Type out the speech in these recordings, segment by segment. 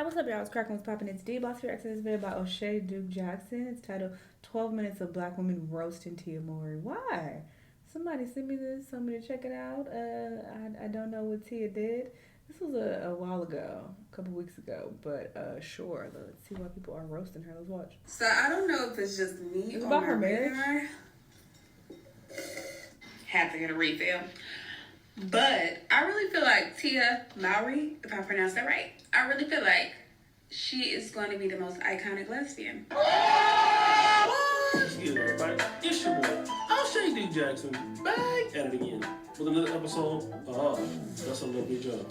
Hi, what's up, y'all? It's Cracking What's Poppin'. It's D-Boss here. This video by O'Shea Duke Jackson. It's titled 12 Minutes of Black Women Roasting Tia Mowry. Why? Somebody sent me this, told me to check it out. I don't know what Tia did. This was a while ago, a couple weeks ago, but sure. Let's see why people are roasting her. Let's watch. So I don't know if it's just me It's or about my her marriage. radar. Had to get a refill. But I really feel like Tia Mowry, if I pronounced that right, I really feel like she is going to be the most iconic lesbian. What's good, everybody? It's your boy, Shanell Duke Jackson, back at it again with another episode of That's a Lovely Joke.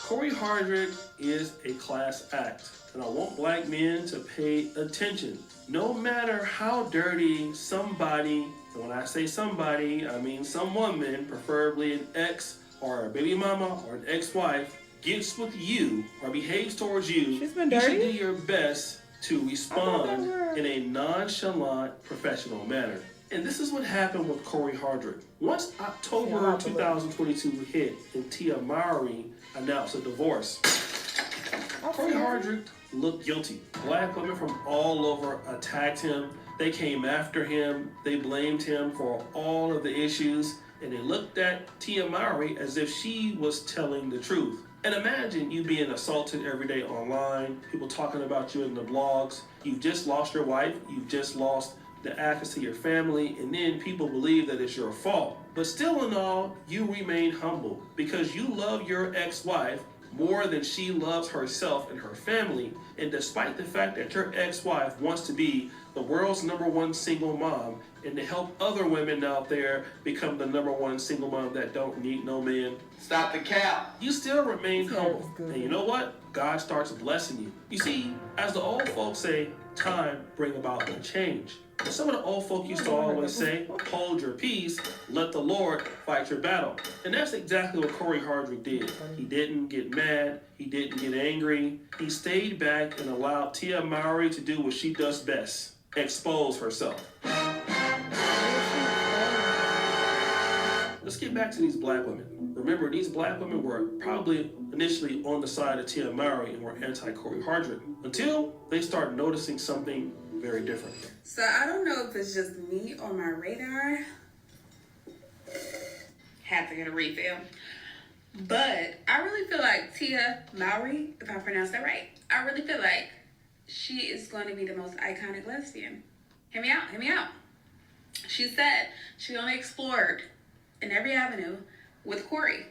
Corey Hardrick is a class act, and I want black men to pay attention. No matter how dirty somebody, and when I say somebody, I mean some woman, preferably an ex or a baby mama or an ex-wife, gets with you or behaves towards you, She's been you should dirty? do your best to respond in a nonchalant, professional manner. And this is what happened with Corey Hardrick. Once October 2022 hit and Tia Mowry announced a divorce, Corey Hardrick looked guilty. Black women from all over attacked him. They came after him. They blamed him for all of the issues. And they looked at Tia Mowry as if she was telling the truth. And imagine you being assaulted every day online, people talking about you in the blogs. You've just lost your wife. You've just lost the access to your family, and then people believe that it's your fault. But still in all, you remain humble because you love your ex-wife more than she loves herself and her family. And despite the fact that your ex-wife wants to be the world's #1 single mom and to help other women out there become the #1 single mom that don't need no man, Stop the cap. you still remain humble. good. And you know what? God starts blessing you. You see, as the old folks say, time bring about the change. Some of the old folk used to always say, hold your peace, let the Lord fight your battle. And that's exactly what Corey Hardrick did. He didn't get mad, he didn't get angry. He stayed back and allowed Tia Mowry to do what she does best, expose herself. Let's get back to these black women. Remember, these black women were probably initially on the side of Tia Mowry and were anti-Corey Hardrick until they start noticing something very different. So I don't know if it's just me or my radar. Had to get a refill. But I really feel like Tia Mowry, if I pronounced that right, I really feel like she is going to be the most iconic lesbian. Hear me out. She said she only explored in every avenue with Corey.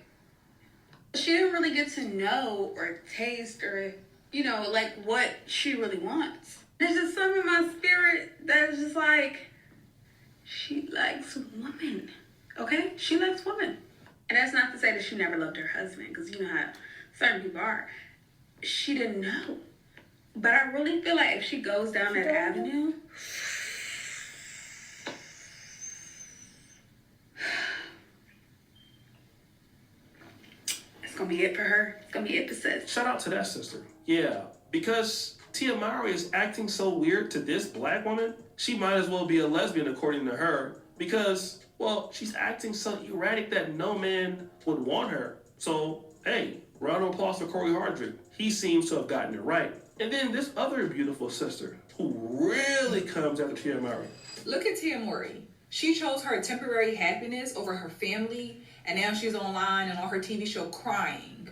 She didn't really get to know or taste or, like what she really wants. There's just something in my spirit that's just like, she likes women, okay? She likes women. And that's not to say that she never loved her husband, because you know how certain people are. She didn't know. But I really feel like if she goes down that avenue, it's going to be it for her. It's going to be it for sis. Shout out to that sister. Yeah, because Tia Mowry is acting so weird to this black woman, she might as well be a lesbian according to her because, well, she's acting so erratic that no man would want her. So, hey, round of applause for Corey Hardrick. He seems to have gotten it right. And then this other beautiful sister who really comes after Tia Mowry. Look at Tia Mowry. She chose her temporary happiness over her family, and now she's online and on her TV show crying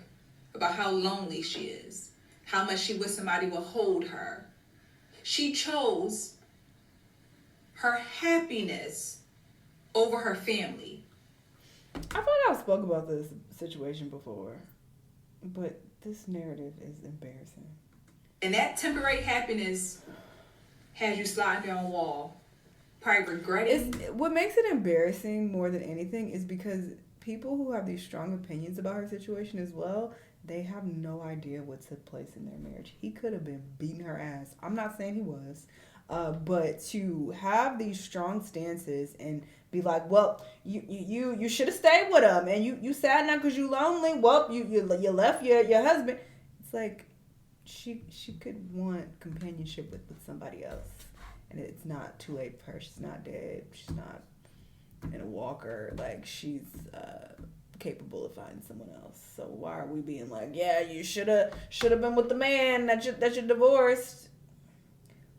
about how lonely she is, how much she wish somebody would hold her. She chose her happiness over her family. I feel like I've spoke about this situation before, but this narrative is embarrassing. And that temporary happiness has you sliding down a wall, probably regretting. What makes it embarrassing more than anything is because people who have these strong opinions about her situation as well, they have no idea what took place in their marriage. He could have been beating her ass. I'm not saying he was. But to have these strong stances and be like, well, you should have stayed with him, and you sad now because you lonely. Well, you left your husband. It's like she could want companionship with somebody else, and it's not too late for her. She's not dead. She's not in a walker. Like she's capable of finding someone else. So why are we being like, yeah, you should have been with the man that you divorced,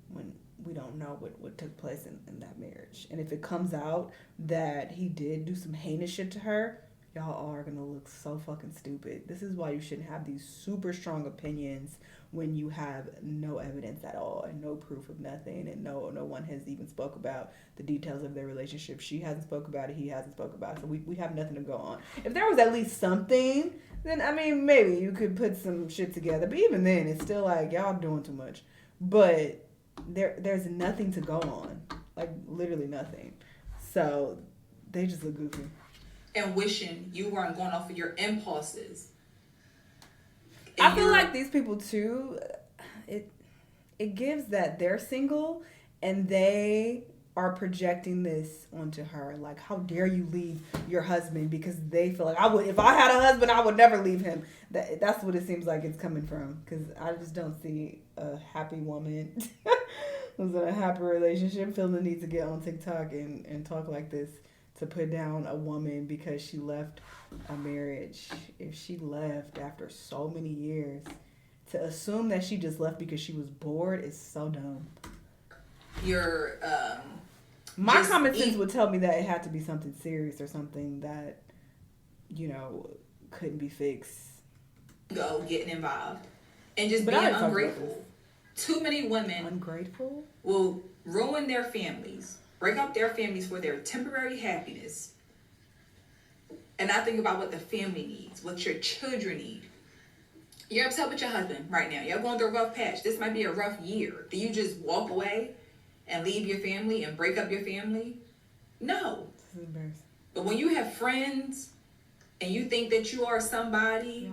when we don't know what took place in that marriage. And if it comes out that he did do some heinous shit to her, y'all are gonna look so fucking stupid. This is why you shouldn't have these super strong opinions when you have no evidence at all and no proof of nothing, and no one has even spoke about the details of their relationship. She hasn't spoke about it, he hasn't spoke about it, so we have nothing to go on. If there was at least something, then I mean maybe you could put some shit together, but even then it's still like y'all doing too much. But there's nothing to go on, like literally nothing. So they just look goofy. And wishing you weren't going off of your impulses. I feel like these people too, it gives that they're single and they are projecting this onto her. Like, how dare you leave your husband, because they feel like, if I had a husband, I would never leave him. That's what it seems like it's coming from, because I just don't see a happy woman who's in a happy relationship feeling the need to get on TikTok and talk like this, to put down a woman because she left a marriage. If she left after so many years, to assume that she just left because she was bored is so dumb. My common sense would tell me that it had to be something serious or something that, couldn't be fixed. Go getting involved and just being ungrateful. Too many women ungrateful will ruin their families, break up their families for their temporary happiness, and not think about what the family needs, what your children need. You're upset with your husband right now. You're going through a rough patch. This might be a rough year. Do you just walk away and leave your family and break up your family? No. This is embarrassing. But when you have friends and you think that you are somebody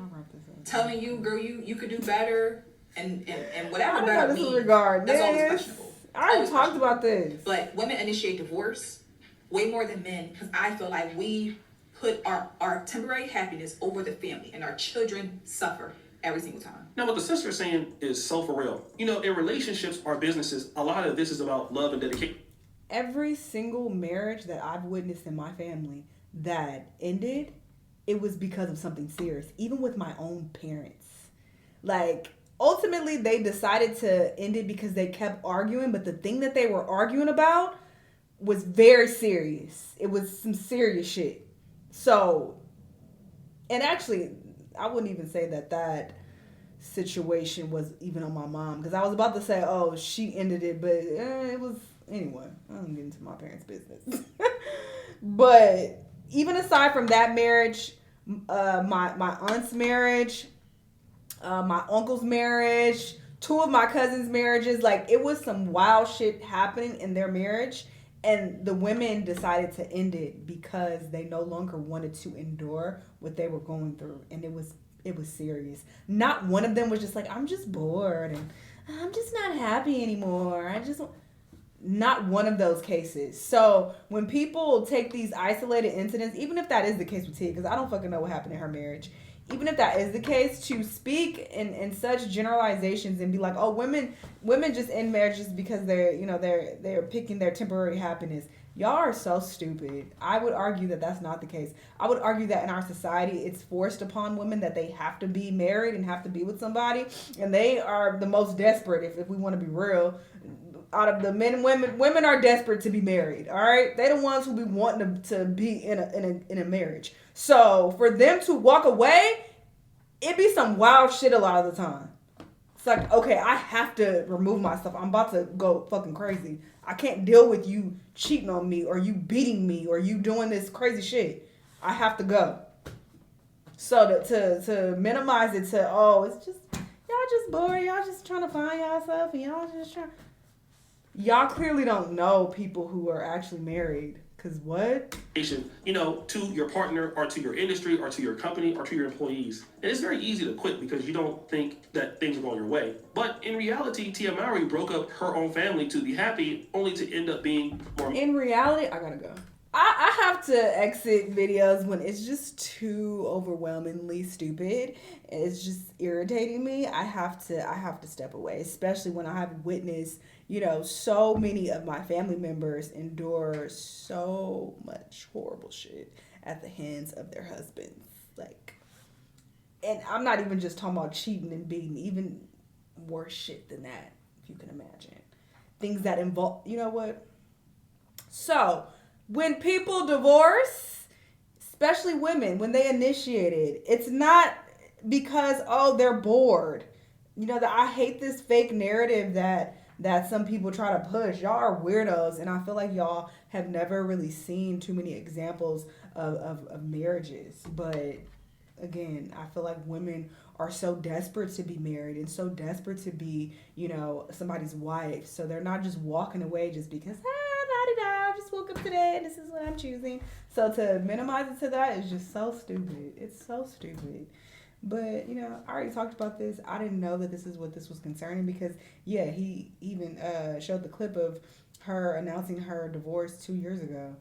telling you, girl, you could do better, and whatever better means, that's always questionable. I already talked about this. But women initiate divorce way more than men, because I feel like we put our temporary happiness over the family, and our children suffer every single time. Now, what the sister is saying is so for real. In relationships or businesses, a lot of this is about love and dedication. Every single marriage that I've witnessed in my family that ended, it was because of something serious, even with my own parents. Like, ultimately, they decided to end it because they kept arguing, but the thing that they were arguing about was very serious. It was some serious shit. So, and actually, I wouldn't even say that situation was even on my mom, because I was about to say, oh, she ended it, but it was, anyway, I don't get into my parents' business. But even aside from that marriage, my aunt's marriage, my uncle's marriage, 2 of my cousins' marriages, like, it was some wild shit happening in their marriage, and the women decided to end it because they no longer wanted to endure what they were going through, and it was serious. Not one of them was just like, I'm just bored and I'm just not happy anymore. Not one of those cases. So when people take these isolated incidents, even if that is the case with Tia, because I don't fucking know what happened in her marriage, even if that is the case, to speak in such generalizations and be like, oh, women just end marriages because they're picking their temporary happiness. Y'all are so stupid. I would argue that that's not the case. I would argue that in our society, it's forced upon women that they have to be married and have to be with somebody, and they are the most desperate. If we want to be real, out of the men and women are desperate to be married. All right, they the ones who be wanting to be in a marriage. So for them to walk away, it be some wild shit a lot of the time. It's like, okay, I have to remove myself. I'm about to go fucking crazy. I can't deal with you cheating on me, or you beating me, or you doing this crazy shit. I have to go. So to minimize it to, oh, it's just, y'all just bored. Y'all just trying to find yourself, and y'all just trying. Y'all clearly don't know people who are actually married. Because what? To your partner, or to your industry, or to your company, or to your employees. And it's very easy to quit because you don't think that things are going your way. But in reality, Tia Mowry broke up her own family to be happy, only to end up being more... In reality, I gotta go. I have to exit videos when it's just too overwhelmingly stupid. It's just irritating me. I have to step away, especially when I have witnessed, so many of my family members endure so much horrible shit at the hands of their husbands. Like, and I'm not even just talking about cheating and beating, even worse shit than that, if you can imagine. Things that involve, you know what? So, when people divorce, especially women, when they initiate it, it's not because, oh, they're bored. You know, that I hate this fake narrative that some people try to push. Y'all are weirdos, and I feel like y'all have never really seen too many examples of marriages. But again, I feel like women are so desperate to be married and so desperate to be, you know, somebody's wife. So they're not just walking away just because, I just woke up today and this is what I'm choosing. So to minimize it to that is just so stupid. It's so stupid. But, you know, I already talked about this. I didn't know that this is what this was concerning because, yeah, he even showed the clip of her announcing her divorce 2 years ago.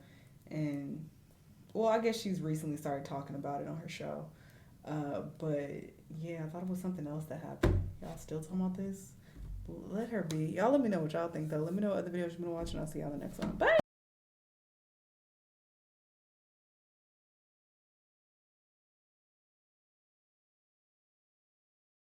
And, well, I guess she's recently started talking about it on her show. But, yeah, I thought it was something else that happened. Y'all still talking about this? Let her be. Y'all let me know what y'all think, though. Let me know what other videos you've been watching. I'll see y'all in the next one. Bye!